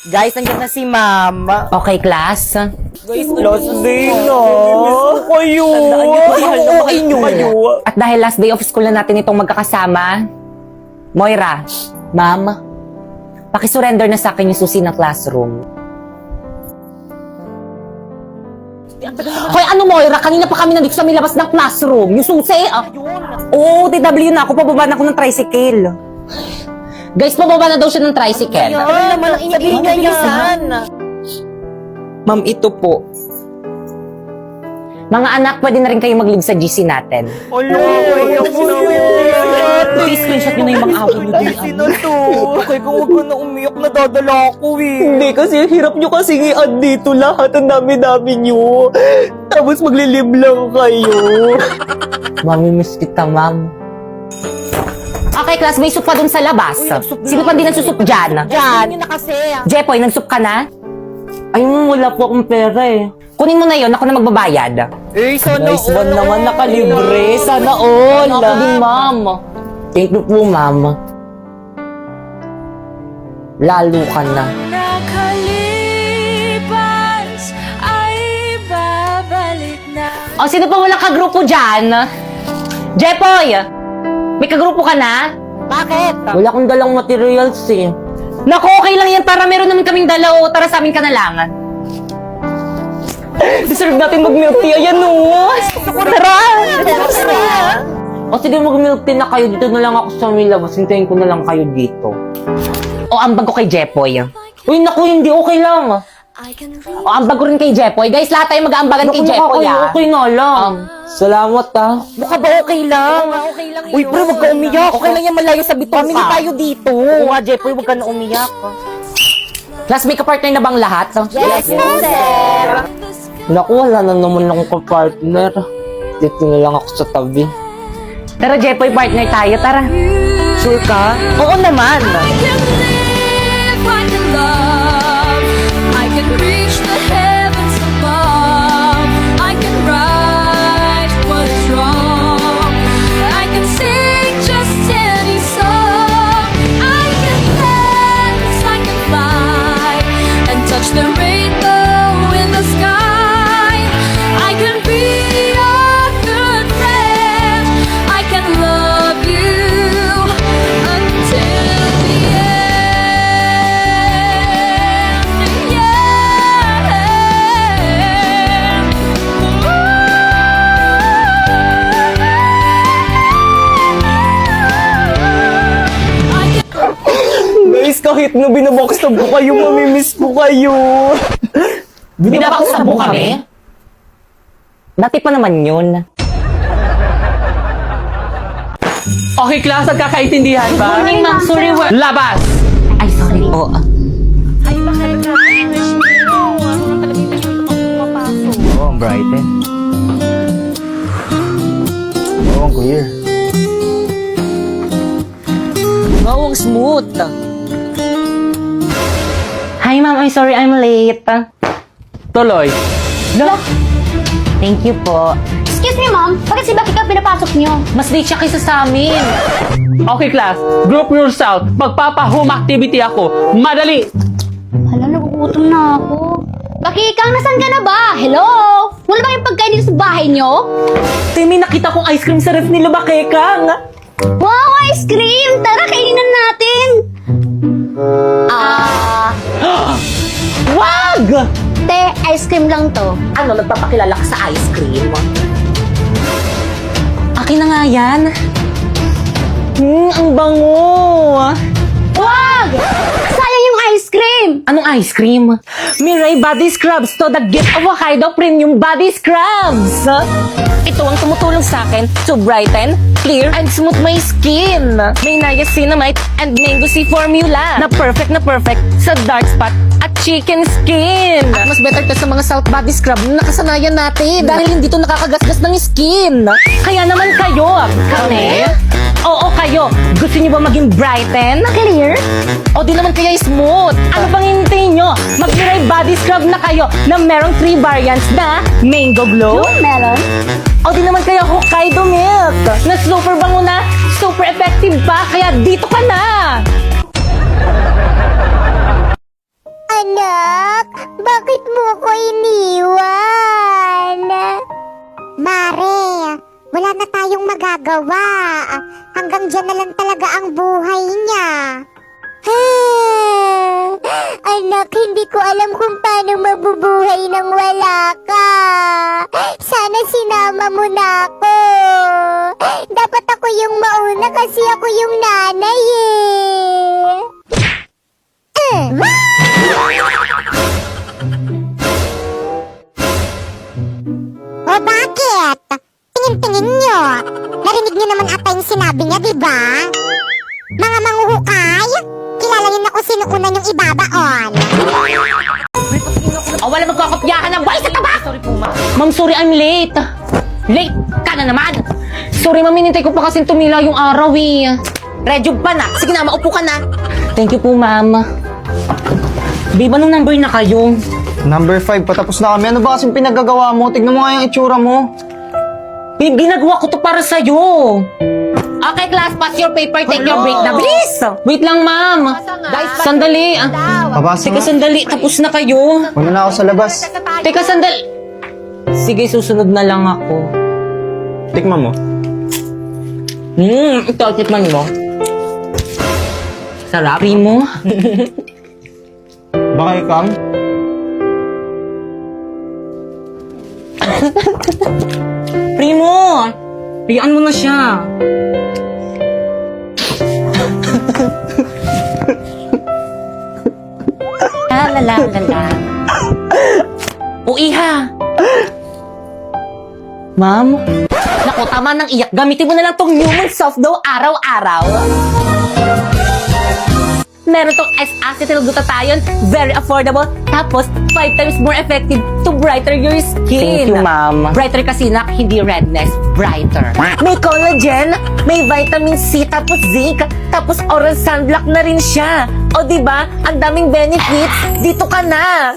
Guys, nandiyan na si ma'am. Okay, class. Guys, last day na. Kayo. Tandaan niyo, mahal na mahal niyo kayo. At dahil last day of school na natin itong magkakasama, Moira, ma'am, pakisurrender na sa akin yung susi ng classroom. Hoy, ano Moira? Kanina pa kami nandito sa may labas ng classroom. Yung susi, Oo, TW na ako. Pababa na ako ng tricycle. Guys, pababa na daw siya ng tricycle. Ano naman ang inigihan niya? Ma'am, ito po. Mga anak, pwede na rin kayo mag-leave sa GC natin. Please, screenshot nyo na yung mga away nyo din. Okay, kung huwag ka na umiyak, nadadala ako eh. Hindi, kasi hirap nyo kasi i-add dito lahat. Ang dami-dami nyo. Tapos maglilib lang kayo. Mamimiss kita, ma'am. Okay, class, may soup pa dun sa labas. Sino pa din nagsusup dyan? Yan. na kasi. Jepoy, nagsup ka na? Ay, wala po akong pera eh. Kunin mo na yon, ako na magbabayad. Eh, sana Nice one naman, nakalibre. Sana all. Ako din, ma'am. Thank you po, ma'am. Lalo ka na. Nakalipas ay babalik na. O, sino pa walang kagrupo dyan? Jepoy! May kagrupo ka na? Bakit? Wala akong dalang materials eh. Naku, okay lang yan. Tara, meron naman kaming dala o. Tara sa amin ka na lang. Deserve natin mag-milk tea. Ayan o. Tara! O sige, mag-milk tea na kayo. Dito na lang ako sa may labas. Hintayin ko na lang kayo dito. O, ambag ko kay Jepoy. Uy, naku, hindi. Okay lang. I can reach O, ambag ko rin kay Jepoy. Guys, lahat tayo mag-aambagan kay Jepoy, Okay na lang. Salamat ah. Mukha ba okay lang? okay lang Uy, pre, wag ka umiyak. Okay lang yan, malayo sa bitong Family pa. tayo dito. Oo nga, Jeffoy, wag ka na umiyak. Class, may kapartner na bang lahat? Yes, sir. Naku, wala na naman akong kapartner. Dito na lang ako sa tabi. Tara, Jepoy, partner tayo. Tara. Sure ka? Oo naman. I can live, I can love, I can reach the heavens above, I can right what is wrong, I can sing just any song, I can dance, I can fly, and touch the rainbow in the sky, I can be your good friend, I can love you until the end. Guys, kahit na binabakstab ko kayo, mamimiss ko kayo. Binabaksab mo kami? Dati pa naman yun. Okay, class, nagkakaintindihan ba? Morning, ma'am. Sorry, Labas! Ay, sorry po. Oo, ang brighten. Oo, ang clear. Wow, ang smooth. Hi, ma'am. I'm sorry I'm late. Tuloy. Thank you po. Excuse me, ma'am. Bakit si Bakit ka pinapasok niyo? Mas late siya kaysa sa amin. Okay, class, group yourself. Magpapa-home activity ako. Madali! Hala, nagugutom na ako. Bakikang, nasan ka na ba? Hello? Wala ba yung pagkain dito sa bahay niyo? Timi, nakita kong ice cream sa ref nila, Bakekang. Wow, ice cream! Tara, kainin na natin! Wag! Te, ice cream lang to. Ano, nagpapakilala ka sa ice cream? Akin na nga yan. Ang bango. Wag! Sayang yung ice cream! Anong ice cream? Mirai Body Scrubs to the gift of Hokkaido Premium Body Scrubs. Ito ang tumutulong sa akin to brighten, clear, and smooth my skin. May niacinamide and mango sea formula na perfect sa dark spot at chicken skin. At mas better to sa mga South Body Scrub na nakasanayan natin dahil hindi to nakakagasgas ng skin. Kaya naman kayo, kami? Oo, kayo. Gusto niyo ba maging brighten? Clear? O di naman kaya smooth? Ano bang hinihintay nyo? Mag-Mirai Body Scrub na kayo na merong 3 variants na Mango Glow, Melon? o di naman kaya Hokkaido Milk na super bango na, super effective pa, kaya dito ka na! Bakit mo ko iniwan? Mare, wala na tayong magagawa. Hanggang dyan na lang talaga ang buhay niya. Anak, hindi ko alam kung paano mabubuhay nang wala ka. Sana sinama mo na ako. Dapat ako yung mauna kasi ako yung nanay O bakit? Tingin-tingin nyo. Narinig nyo naman ata yung sinabi niya, di ba? Mga manghuhukay, kilala niyo na kung sino una yung ibabaon. O wala magkakopyahan ng boy sa taba! Sorry po, ma'am. Ma'am, sorry, I'm late. Late ka na naman. Sorry, ma'am, hinintay ko pa kasi tumila yung araw eh. Redyog pa na. Sige na, maupo ka na. Thank you po, ma'am. Babe, anong number na kayo? Number 5, patapos na kami. Ano ba kasing pinagagawa mo? Tignan mo nga yung itsura mo. Babe, ginagawa ko to para sa'yo. Okay, class, pass your paper. Take your break na. Bilis! Wait lang, ma'am. Guys, sandali. Pabasa Teka, nga. sandali. Tapos na kayo. Una na ako sa labas. Teka, sandali. Sige, susunod na lang ako. Tikman mo. Ito, tikman mo. Sarap. Primo. Baka ikang? Primo! Bigyan mo na siya. La la la la. O iha. Ma'am? Naku, tama nang iyak. Gamitin mo na lang tong Human Soft Dough araw-araw. Meron tong S-acetyl-glutathione, very affordable, tapos 5 times more effective to brighter your skin. Thank you, ma'am. Brighter kasi nak, hindi redness, brighter. May collagen, may vitamin C, tapos zinc, tapos oral sunblock na rin siya. O diba, ang daming benefits, dito ka na.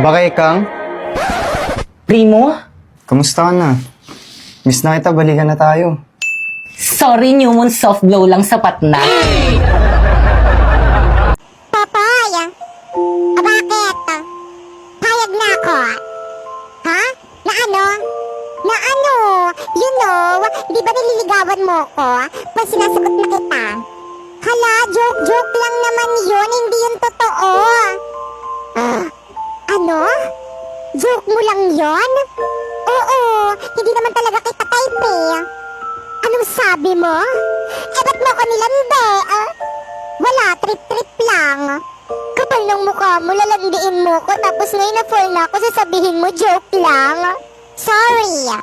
Baka ikang? Primo? Kamusta ka na? Miss na kita, balikan na tayo. Sorry, Newman Soft Glow lang sapat na. Papay, bakit? Payag na ako. Ha? Na ano? Na ano? You know, di ba nililigawan mo ko? Pag sinasagot na kita. Hala, joke lang naman yun, hindi yun totoo. Ano? Joke mo lang yon? Oo, hindi naman talaga kita type eh. Anong sabi mo? Eh, ba't mo ko nilandi? Wala, trip-trip lang. Kapal ng mukha mo, lalandiin mo ko, tapos ngayon na-fall na ako, sasabihin mo, joke lang. Sorry.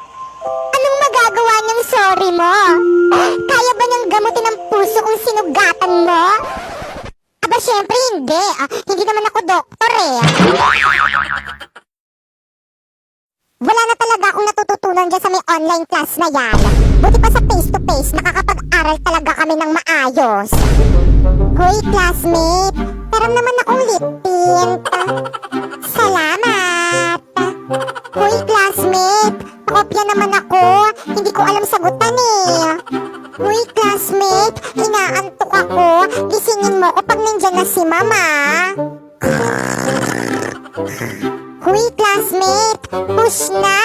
Anong magagawa niyang sorry mo? Kaya ba niyang gamutin ang puso kung sinugatan mo? Aba, syempre hindi. Hindi naman ako doktor eh. Wala na talaga akong natututunan dyan sa may online class na yan. Buti pa sa face-to-face, nakakapag-aral talaga kami ng maayos. Hoy, classmate, meron naman akong lip tint. Salamat. Hoy, classmate, pakopya naman ako. Hindi ko alam sagutan eh. Hoy, classmate, inaantok ako. Gisingin mo ko pag nandyan na si mama. Hoy, classmate, push na!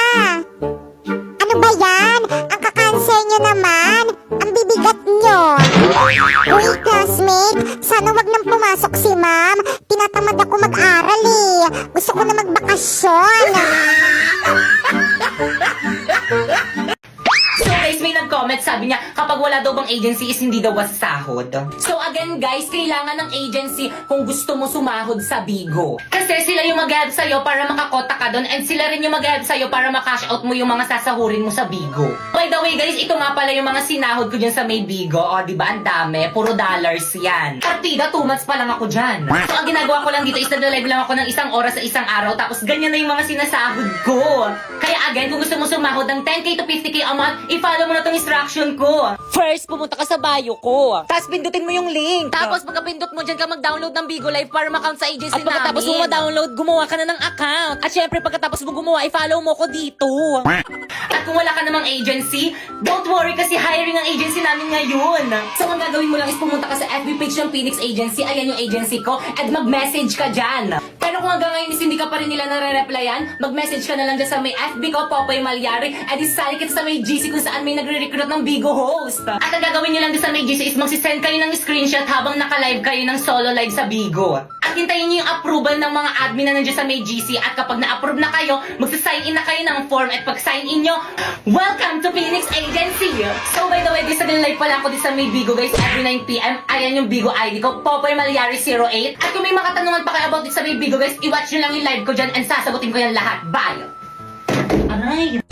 Ano ba yan? Ang kakansel nyo naman! Ang bibigat nyo! Hoy, classmate, sana wag nang pumasok si ma'am. Tinatamad ako mag-aral eh. Gusto ko na magbakasyon. So guys, may nag-comment, sabi niya, kapag wala daw bang agency is hindi daw sahod. So again guys, kailangan ng agency kung gusto mo sumahod sa Bigo. Kasi sila yung mag-help sa'yo para makakota ka doon and sila rin yung mag-help sa'yo para makash out mo yung mga sasahurin mo sa Bigo. By the way guys, ito nga pala yung mga sinahod ko dyan sa may Bigo. O diba, ang dami, puro dollars yan. Partida, 2 months pa lang ako dyan. So ang ginagawa ko lang dito is nag-live lang ako ng 1 oras sa isang araw tapos ganyan na yung mga sinasahod ko. Kaya again, kung gusto mo sumahod ng 10k to 50k a month, i-follow mo na tong instruction ko. First, pumunta ka sa bio ko. Tapos pindutin mo yung link. Tapos pagkapindot mo, dyan ka mag-download ng Bigo Live para ma-account sa agency namin. At pagkatapos mo ma-download, gumawa ka na ng account. At syempre, pagkatapos mo gumawa, i-follow mo ko dito. At kung wala ka namang agency, don't worry kasi hiring ang agency namin ngayon. So, ang gagawin mo lang is pumunta ka sa FB page ng Phoenix Agency, ayan yung agency ko, at mag-message ka dyan. Pero kung hanggang ngayon is hindi ka pa rin nila nare-replyan, mag-message ka na lang dyan sa may FB ko, Popoy Malyari, at isali kita sa may GC kung saan may nagre-recruit ng Bigo host. At ang gagawin nyo lang din sa may GC is magsisend kayo ng screenshot habang naka-live kayo ng solo live sa Bigo. At hintayin nyo yung approval ng mga admin na nandiyan sa may GC, at kapag na-approve na kayo, magsa-sign in na kayo ng form, at pag sign in nyo, welcome to Phoenix Agency! So by the way, guys, nag-live pala ako din sa may Bigo, guys, every 9 PM. Ayan yung Bigo ID ko, Popoy Malyari 08. At kung may mga katanungan pa kayo about din sa may Bigo, guys, i-watch nyo lang yung live ko dyan and sasagutin ko yan lahat. Bye! Aray!